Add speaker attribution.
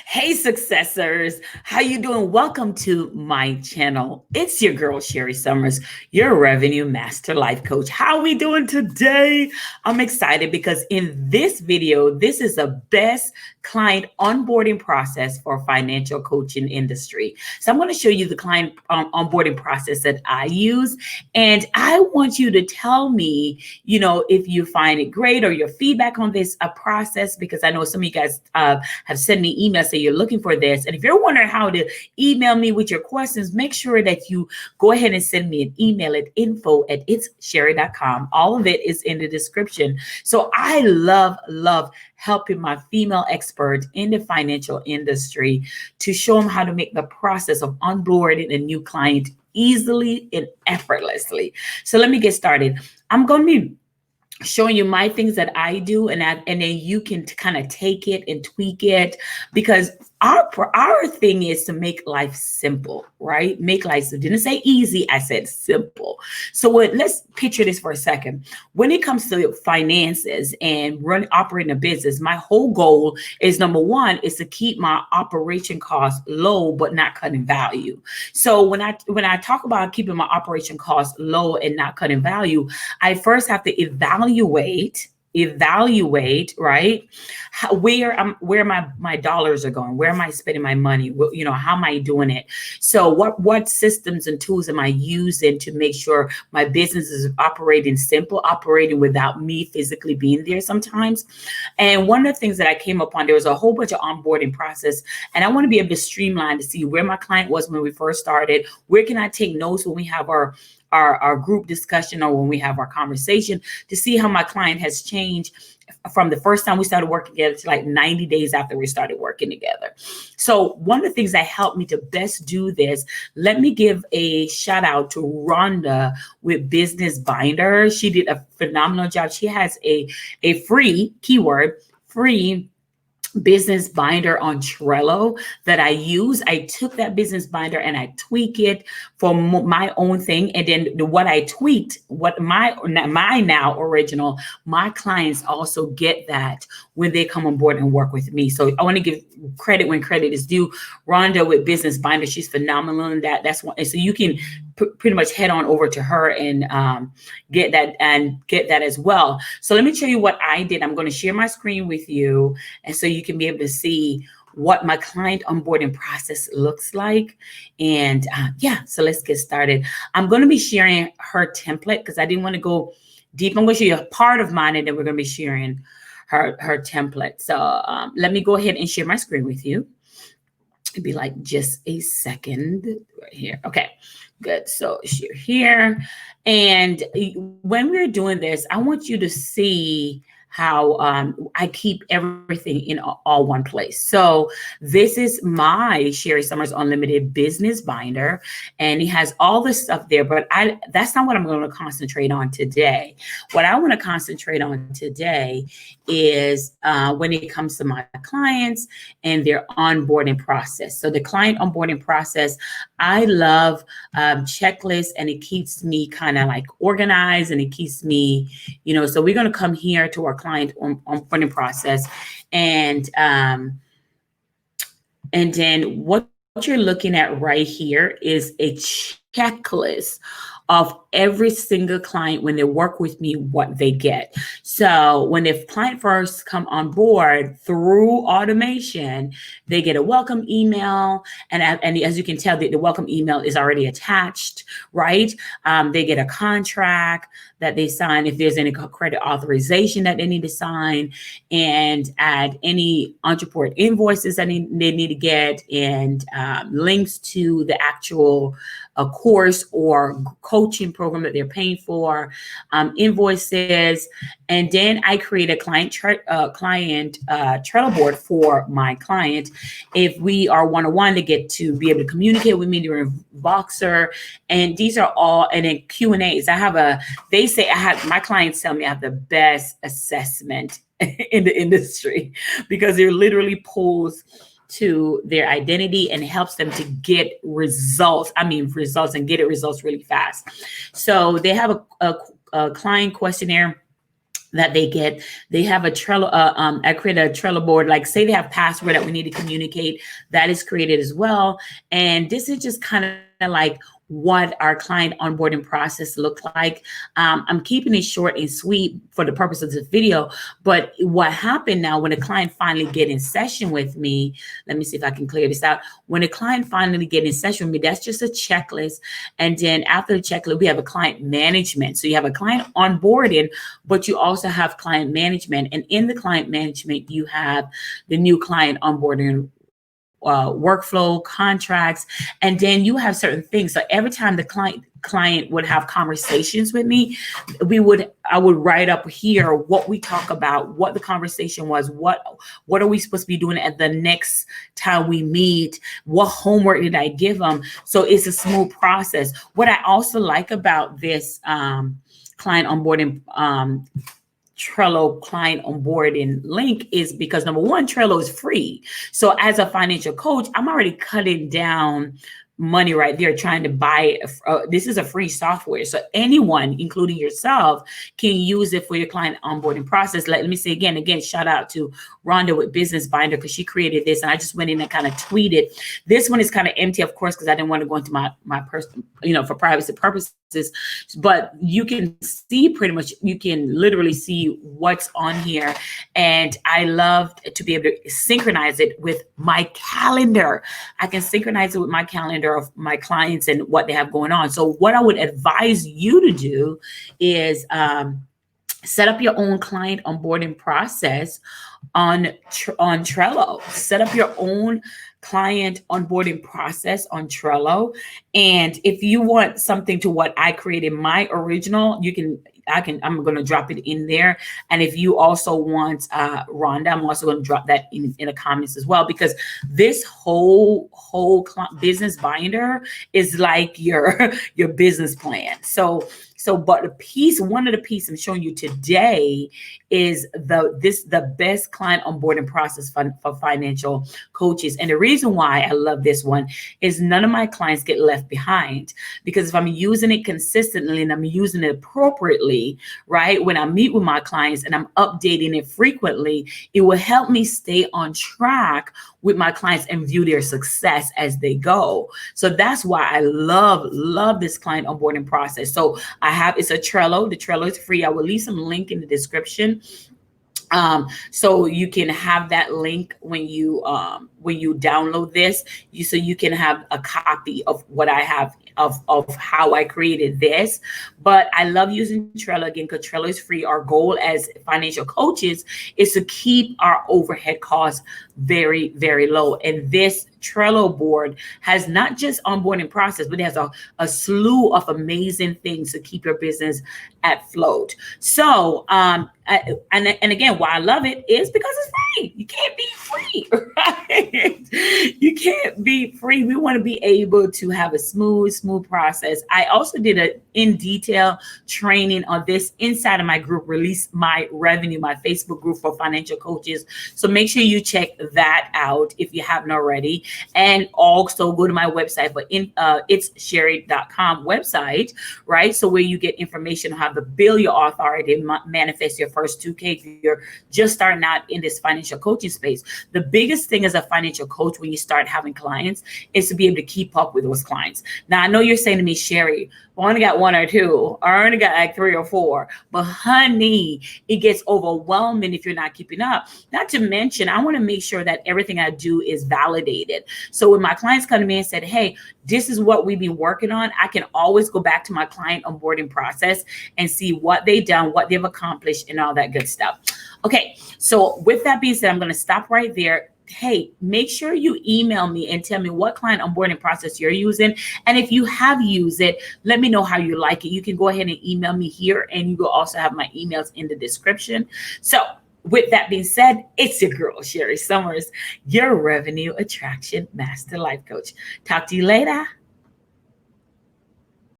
Speaker 1: Hey successors, how you doing? Welcome to my channel. It's your girl Sherri Somers, your revenue master life coach. How are we doing today? I'm excited because in this video, this is the best client onboarding process for financial coaching industry. So I'm going to show you the client onboarding process that I use, and I want you to tell me, if you find it great or your feedback on this process, because I know some of you guys have sent me emails saying you're looking for this. And if you're wondering how to email me with your questions, make sure that you go ahead and send me an email at info@itssherri.com. All of it is in the description. So I love helping my female experts in the financial industry to show them how to make the process of onboarding a new client easily and effortlessly. So let me get started. I'm going to be showing you my things that I do, and then you can kind of take it and tweak it, because our thing is to make life simple, right? Make life simple. Didn't say easy, I said simple. So let's picture this for a second. When it comes to finances and operating a business, my whole goal is, number one, is to keep my operation costs low but not cutting value. So when I talk about keeping my operation costs low and not cutting value, I first have to evaluate, right? Where my dollars are going, where am I spending my money? How am I doing it? So what systems and tools am I using to make sure my business is operating simple, operating without me physically being there sometimes? And one of the things that I came upon, there was a whole bunch of onboarding process, and I want to be able to streamline to see where my client was when we first started. Where can I take notes when we have our group discussion or when we have our conversation, to see how my client has changed from the first time we started working together to like 90 days after we started working together. So one of the things that helped me to best do this, let me give a shout out to Rhonda with Business Binder. She did a phenomenal job. She has a free, keyword, free business binder on Trello that I use. I took that business binder and I tweak it for my own thing. And then what I tweaked, my now original, my clients also get that when they come on board and work with me. So I want to give credit when credit is due. Rhonda with Business Binder, she's phenomenal in that. That's one. And so you can pretty much head on over to her and get that as well. So let me show you what I did. I'm going to share my screen with you, and so you can be able to see what my client onboarding process looks like. And so let's get started. I'm going to be sharing her template because I didn't want to go deep. I'm going to show you a part of mine, and then we're going to be sharing her template. So let me go ahead and share my screen with you. It'd be like just a second right here. Okay, good. So share here. And when we're doing this, I want you to see how I keep everything in all one place. So this is my Sherri Somers Unlimited Business Binder, and it has all the stuff there, but that's not what I'm going to concentrate on today. What I want to concentrate on today is when it comes to my clients and their onboarding process. So the client onboarding process, I love checklists, and it keeps me kind of like organized, and it keeps me, so we're going to come here to our client onboarding process, and then what you're looking at right here is a checklist of every single client when they work with me, what they get. So when the client first come on board through automation, they get a welcome email. And as you can tell, the welcome email is already attached, right? They get a contract that they sign if there's any credit authorization that they need to sign, and add any entrepreneur invoices that they need to get, and links to the actual course or coaching program that they're paying for, invoices. And then I create a client Trello board for my client. If we are one-on-one, they get to be able to communicate with me during Voxer. And these are all, and then Q&As. My clients tell me I have the best assessment in the industry, because they're literally pulls to their identity and helps them to get results. And get results really fast. So they have a client questionnaire that they get. They have a Trello, I create a Trello board, like say they have password that we need to communicate, that is created as well. And this is just kind of like what our client onboarding process look like. I'm keeping it short and sweet for the purpose of this video, but what happened now when a client finally get in session with me, let me see if I can clear this out. When a client finally get in session with me, that's just a checklist. And then after the checklist, we have a client management. So you have a client onboarding, but you also have client management. And in the client management, you have the new client onboarding workflow, contracts, and then you have certain things. So every time the client would have conversations with me, I would write up here what we talk about, what the conversation was, what are we supposed to be doing at the next time we meet, what homework did I give them. So it's a smooth process. What I also like about this client onboarding Trello client onboarding link is because number one, Trello is free. So as a financial coach, I'm already cutting down money right there trying to buy this is a free software, so anyone including yourself can use it for your client onboarding process. Let me say again shout out to Rhonda with Business Binder, because she created this and I just went in and kind of tweeted. This one is kind of empty, of course, because I didn't want to go into my personal, for privacy purposes, but you can see pretty much, you can literally see what's on here. And I love to be able to synchronize it with my calendar. I can synchronize it with my calendar of my clients and what they have going on. So what I would advise you to do is set up your own client onboarding process on Trello. Set up your own client onboarding process on Trello. And if you want something to what I created, my original, I'm going to drop it in there. And if you also want Rhonda, I'm also going to drop that in the comments as well, because this whole business binder is like your business plan. But one of the pieces I'm showing you today is the best client onboarding process for financial coaches. And the reason why I love this one is none of my clients get left behind, because if I'm using it consistently and I'm using it appropriately, right, when I meet with my clients and I'm updating it frequently, it will help me stay on track with my clients and view their success as they go. So that's why I love this client onboarding process. So it's a Trello. The Trello is free. I will leave some link in the description. So you can have that link when you download this, so you can have a copy of what I have of how I created this. But I love using Trello again because Trello is free. Our goal as financial coaches is to keep our overhead costs very, very low. And this Trello board has not just onboarding process, but it has a slew of amazing things to keep your business at float. So, and again, why I love it is because it's free. You can't be free, right? You can't be free. We want to be able to have a smooth process. I also did an in detail training on this inside of my group, Release My Revenue, my Facebook group for financial coaches. So make sure you check that out if you haven't already. And also go to my website, but it's Sherri.com website, right? So where you get information on how to build your authority, manifest your first 2K if you're just starting out in this financial coaching space. The biggest thing as a financial coach when you start having clients is to be able to keep up with those clients. Now, I know you're saying to me, Sherri, I only got 1 or 2, or I only got like 3 or 4, but honey, it gets overwhelming if you're not keeping up. Not to mention, I want to make sure that everything I do is validated. So when my clients come to me and said, hey, this is what we've been working on, I can always go back to my client onboarding process and see what they've done, what they've accomplished, and all that good stuff. Okay, so with that being said, I'm going to stop right there. Hey, make sure you email me and tell me what client onboarding process you're using. And if you have used it, let me know how you like it. You can go ahead and email me here, and you will also have my emails in the description. So with that being said, it's your girl, Sherri Somers, your revenue attraction master life coach. Talk to you later.